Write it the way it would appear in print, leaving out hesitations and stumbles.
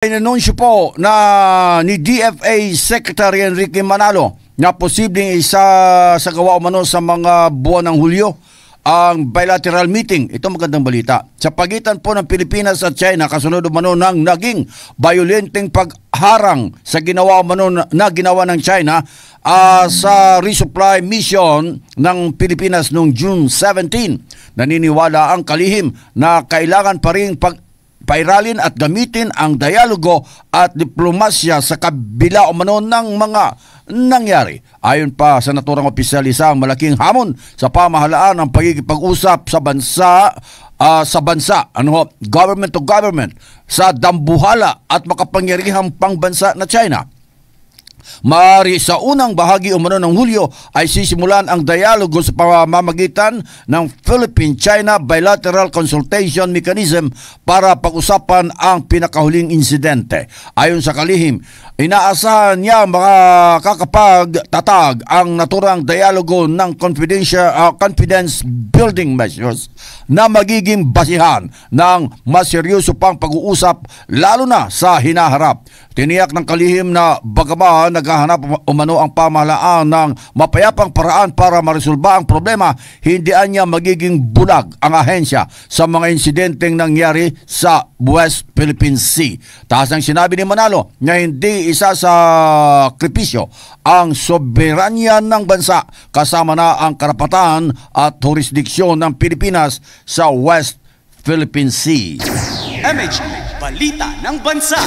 Inanunsyo po na ni DFA Secretary Enrique Manalo na posibleng isa sa gawa umano sa mga buwan ng Hulyo ang bilateral meeting. Ito magandang balita. Sa pagitan po ng Pilipinas at China, kasunod umano ng naging violenteng pagharang sa ginawa umano na ginawa ng China sa resupply mission ng Pilipinas noong June 17. Naniniwala ang kalihim na kailangan pa rin pairalin at gamitin ang dialogo at diplomasya sa kabila umano ng mga nangyari. Ayon pa sa naturang opisyal, isang malaking hamon sa pamahalaan ang pagkikipag-usap sa bansa, government to government, sa dambuhala at makapangyarihang pangbansa na China. Maaari sa unang bahagi umano ng Hulyo ay sisimulan ang dialogo sa pamamagitan ng Philippine-China Bilateral Consultation Mechanism para pag-usapan ang pinakahuling insidente. Ayon sa kalihim, inaasahan niya makakapagtatag ang naturang dialogo ng confidence building measures na magiging basihan ng mas seryoso pang pag-uusap lalo na sa hinaharap. Tiniyak ng kalihim na bagaman naghahanap umano ang pamahalaan ng mapayapang paraan para maresolba ang problema, hindi niya magiging bulag ang ahensya sa mga insidenteng nangyari sa West Philippine Sea. Taas ang sinabi ni Manalo na hindi isa sa kripisyo ang soberanya ng bansa, kasama na ang karapatan at jurisdiksyon ng Pilipinas sa West Philippine Sea. MH, balita ng bansa.